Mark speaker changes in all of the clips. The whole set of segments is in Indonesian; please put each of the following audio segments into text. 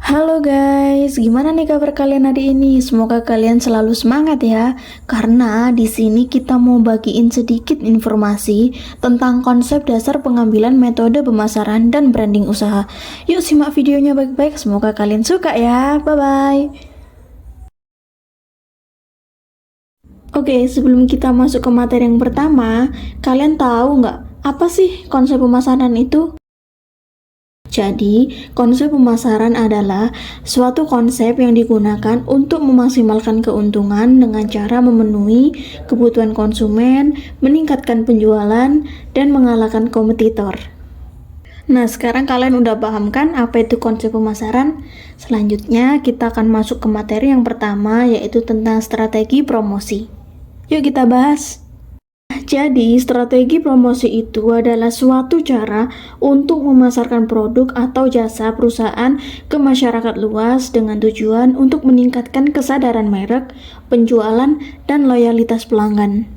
Speaker 1: Halo guys, gimana nih kabar kalian hari ini? Semoga kalian selalu semangat ya. Karena di sini kita mau bagiin sedikit informasi tentang konsep dasar pengambilan metode pemasaran dan branding usaha. Yuk simak videonya baik-baik, semoga kalian suka ya. Bye-bye. Oke, sebelum kita masuk ke materi yang pertama, kalian tahu nggak apa sih konsep pemasaran itu? Jadi, konsep pemasaran adalah suatu konsep yang digunakan untuk memaksimalkan keuntungan dengan cara memenuhi kebutuhan konsumen, meningkatkan penjualan, dan mengalahkan kompetitor. Nah, sekarang kalian udah paham kan apa itu konsep pemasaran? Selanjutnya, kita akan masuk ke materi yang pertama, yaitu tentang strategi promosi. Yuk kita bahas. Jadi, strategi promosi itu adalah suatu cara untuk memasarkan produk atau jasa perusahaan ke masyarakat luas dengan tujuan untuk meningkatkan kesadaran merek, penjualan, dan loyalitas pelanggan.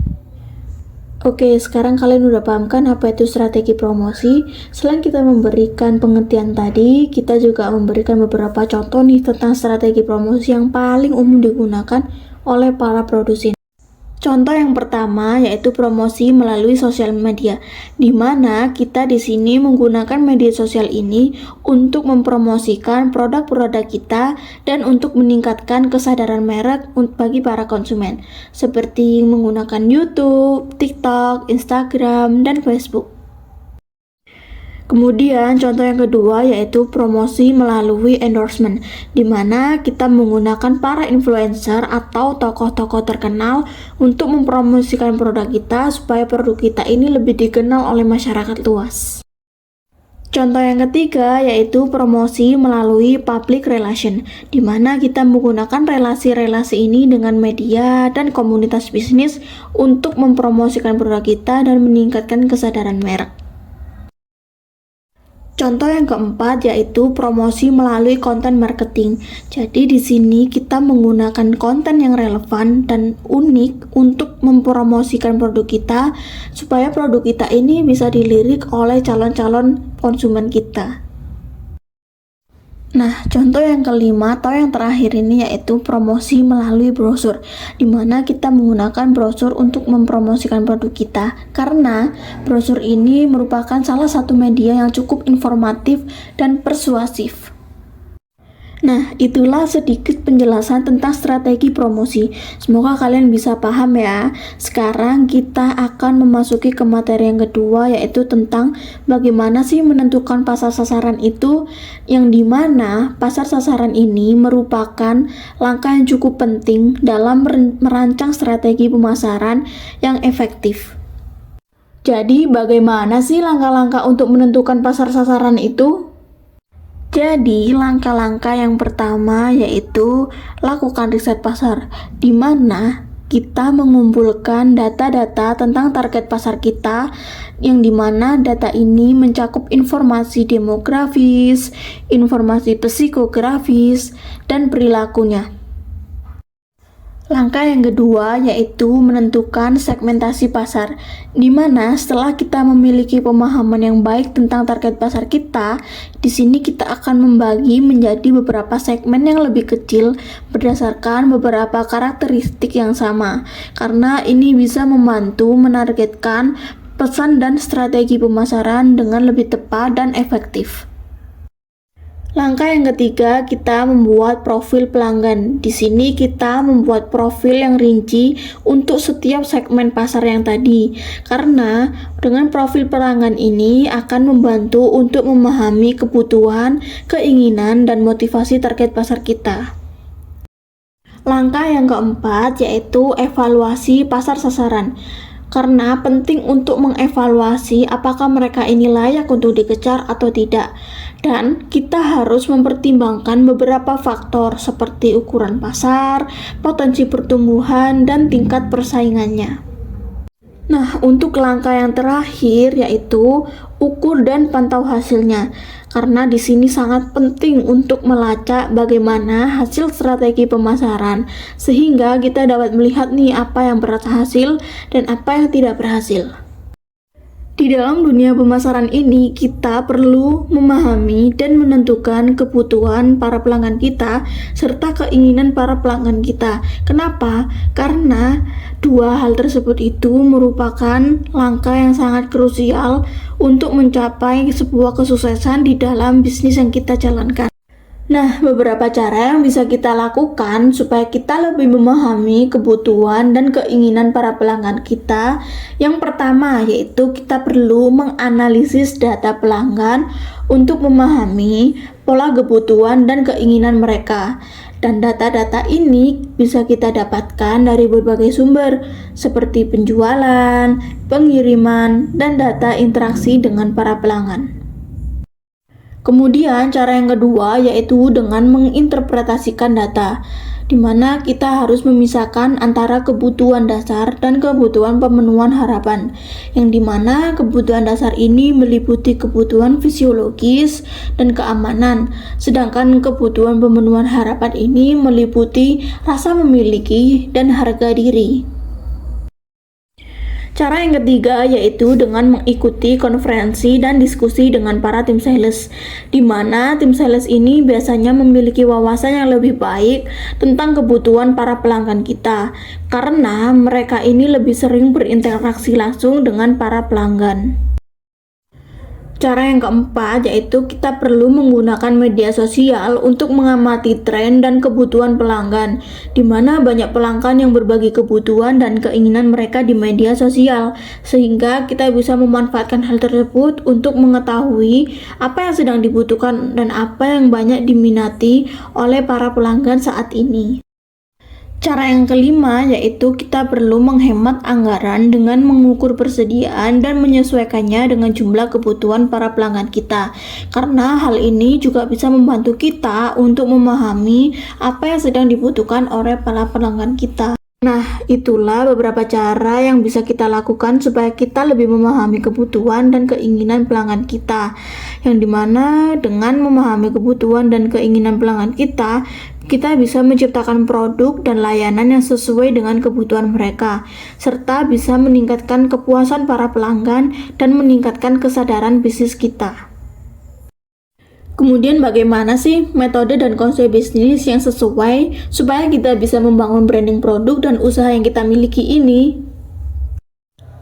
Speaker 1: Oke, sekarang kalian udah paham kan apa itu strategi promosi? Selain kita memberikan pengertian tadi, kita juga memberikan beberapa contoh nih tentang strategi promosi yang paling umum digunakan oleh para produsen. Contoh yang pertama yaitu promosi melalui sosial media, di mana kita di sini menggunakan media sosial ini untuk mempromosikan produk-produk kita dan untuk meningkatkan kesadaran merek bagi para konsumen, seperti menggunakan YouTube, TikTok, Instagram, dan Facebook. Kemudian contoh yang kedua yaitu promosi melalui endorsement, di mana kita menggunakan para influencer atau tokoh-tokoh terkenal untuk mempromosikan produk kita supaya produk kita ini lebih dikenal oleh masyarakat luas. Contoh yang ketiga yaitu promosi melalui public relation, di mana kita menggunakan relasi-relasi ini dengan media dan komunitas bisnis untuk mempromosikan produk kita dan meningkatkan kesadaran merek. Contoh yang keempat yaitu promosi melalui konten marketing. Jadi di sini kita menggunakan konten yang relevan dan unik untuk mempromosikan produk kita supaya produk kita ini bisa dilirik oleh calon-calon konsumen kita. Nah, contoh yang kelima atau yang terakhir ini yaitu promosi melalui brosur, di mana kita menggunakan brosur untuk mempromosikan produk kita, karena brosur ini merupakan salah satu media yang cukup informatif dan persuasif. Nah, itulah sedikit penjelasan tentang strategi promosi. Semoga kalian bisa paham ya. Sekarang kita akan memasuki ke materi yang kedua, yaitu tentang bagaimana sih menentukan pasar sasaran itu, yang dimana pasar sasaran ini merupakan langkah yang cukup penting dalam merancang strategi pemasaran yang efektif. Jadi, bagaimana sih langkah-langkah untuk menentukan pasar sasaran itu? Jadi, langkah-langkah yang pertama yaitu lakukan riset pasar, di mana kita mengumpulkan data-data tentang target pasar kita, yang dimana data ini mencakup informasi demografis, informasi psikografis, dan perilakunya. Langkah yang kedua yaitu menentukan segmentasi pasar, di mana setelah kita memiliki pemahaman yang baik tentang target pasar kita, di sini kita akan membagi menjadi beberapa segmen yang lebih kecil berdasarkan beberapa karakteristik yang sama, karena ini bisa membantu menargetkan pesan dan strategi pemasaran dengan lebih tepat dan efektif. Langkah yang ketiga, kita membuat profil pelanggan. Di sini kita membuat profil yang rinci untuk setiap segmen pasar yang tadi. Karena dengan profil pelanggan ini akan membantu untuk memahami kebutuhan, keinginan, dan motivasi target pasar kita. Langkah yang keempat yaitu evaluasi pasar sasaran. Karena penting untuk mengevaluasi apakah mereka ini layak untuk dikejar atau tidak. Dan kita harus mempertimbangkan beberapa faktor seperti ukuran pasar, potensi pertumbuhan, dan tingkat persaingannya. Nah, untuk langkah yang terakhir yaitu ukur dan pantau hasilnya. Karena di sini sangat penting untuk melacak bagaimana hasil strategi pemasaran sehingga kita dapat melihat nih apa yang berhasil dan apa yang tidak berhasil. Di dalam dunia pemasaran ini, kita perlu memahami dan menentukan kebutuhan para pelanggan kita serta keinginan para pelanggan kita. Kenapa? Karena dua hal tersebut itu merupakan langkah yang sangat krusial untuk mencapai sebuah kesuksesan di dalam bisnis yang kita jalankan. Nah, beberapa cara yang bisa kita lakukan supaya kita lebih memahami kebutuhan dan keinginan para pelanggan kita. Yang pertama yaitu kita perlu menganalisis data pelanggan untuk memahami pola kebutuhan dan keinginan mereka. Dan data-data ini bisa kita dapatkan dari berbagai sumber seperti penjualan, pengiriman, dan data interaksi dengan para pelanggan. Kemudian cara yang kedua yaitu dengan menginterpretasikan data, di mana kita harus memisahkan antara kebutuhan dasar dan kebutuhan pemenuhan harapan, yang dimana kebutuhan dasar ini meliputi kebutuhan fisiologis dan keamanan, sedangkan kebutuhan pemenuhan harapan ini meliputi rasa memiliki dan harga diri. Cara yang ketiga yaitu dengan mengikuti konferensi dan diskusi dengan para tim sales, di mana tim sales ini biasanya memiliki wawasan yang lebih baik tentang kebutuhan para pelanggan kita, karena mereka ini lebih sering berinteraksi langsung dengan para pelanggan. Cara yang keempat yaitu kita perlu menggunakan media sosial untuk mengamati tren dan kebutuhan pelanggan, di mana banyak pelanggan yang berbagi kebutuhan dan keinginan mereka di media sosial, sehingga kita bisa memanfaatkan hal tersebut untuk mengetahui apa yang sedang dibutuhkan dan apa yang banyak diminati oleh para pelanggan saat ini. Cara yang kelima yaitu kita perlu menghemat anggaran dengan mengukur persediaan dan menyesuaikannya dengan jumlah kebutuhan para pelanggan kita, karena hal ini juga bisa membantu kita untuk memahami apa yang sedang dibutuhkan oleh para pelanggan kita. Nah, itulah beberapa cara yang bisa kita lakukan supaya kita lebih memahami kebutuhan dan keinginan pelanggan kita, yang dimana dengan memahami kebutuhan dan keinginan pelanggan kita bisa menciptakan produk dan layanan yang sesuai dengan kebutuhan mereka, serta bisa meningkatkan kepuasan para pelanggan dan meningkatkan kesadaran bisnis kita. Kemudian bagaimana sih metode dan konsep bisnis yang sesuai supaya kita bisa membangun branding produk dan usaha yang kita miliki ini?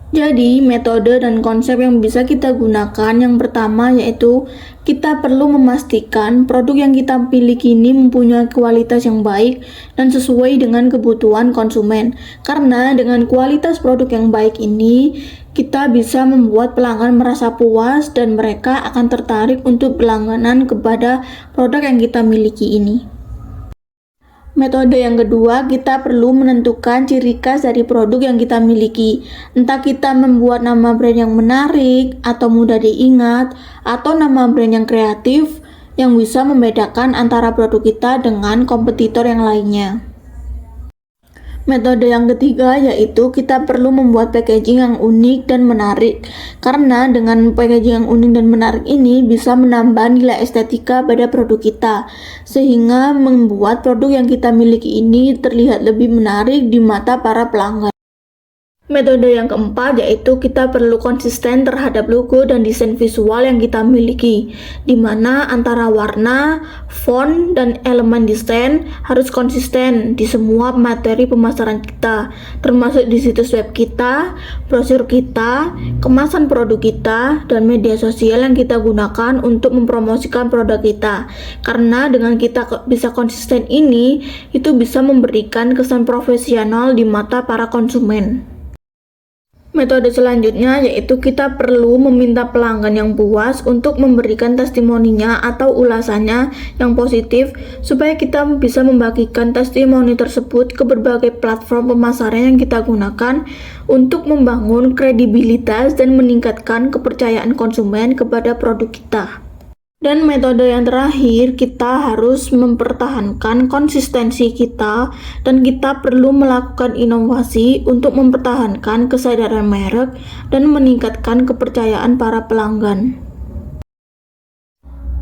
Speaker 1: Jadi, metode dan konsep yang bisa kita gunakan yang pertama yaitu kita perlu memastikan produk yang kita miliki ini mempunyai kualitas yang baik dan sesuai dengan kebutuhan konsumen. Karena dengan kualitas produk yang baik ini, kita bisa membuat pelanggan merasa puas dan mereka akan tertarik untuk berlangganan kepada produk yang kita miliki ini. Metode yang kedua, kita perlu menentukan ciri khas dari produk yang kita miliki. Entah kita membuat nama brand yang menarik atau mudah diingat, atau nama brand yang kreatif yang bisa membedakan antara produk kita dengan kompetitor yang lainnya. Metode yang ketiga yaitu kita perlu membuat packaging yang unik dan menarik, karena dengan packaging yang unik dan menarik ini bisa menambah nilai estetika pada produk kita, sehingga membuat produk yang kita miliki ini terlihat lebih menarik di mata para pelanggan. Metode yang keempat yaitu kita perlu konsisten terhadap logo dan desain visual yang kita miliki, di mana antara warna, font, dan elemen desain harus konsisten di semua materi pemasaran kita, termasuk di situs web kita, brosur kita, kemasan produk kita, dan media sosial yang kita gunakan untuk mempromosikan produk kita. Karena dengan kita bisa konsisten ini, itu bisa memberikan kesan profesional di mata para konsumen. Metode selanjutnya yaitu kita perlu meminta pelanggan yang puas untuk memberikan testimoninya atau ulasannya yang positif, supaya kita bisa membagikan testimoni tersebut ke berbagai platform pemasaran yang kita gunakan untuk membangun kredibilitas dan meningkatkan kepercayaan konsumen kepada produk kita. Dan metode yang terakhir, kita harus mempertahankan konsistensi kita dan kita perlu melakukan inovasi untuk mempertahankan kesadaran merek dan meningkatkan kepercayaan para pelanggan.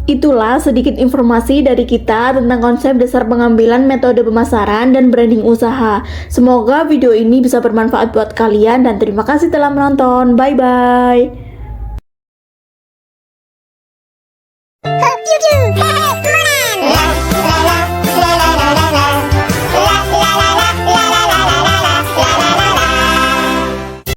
Speaker 1: Itulah sedikit informasi dari kita tentang konsep dasar pengambilan metode pemasaran dan branding usaha. Semoga video ini bisa bermanfaat buat kalian dan terima kasih telah menonton. Bye-bye.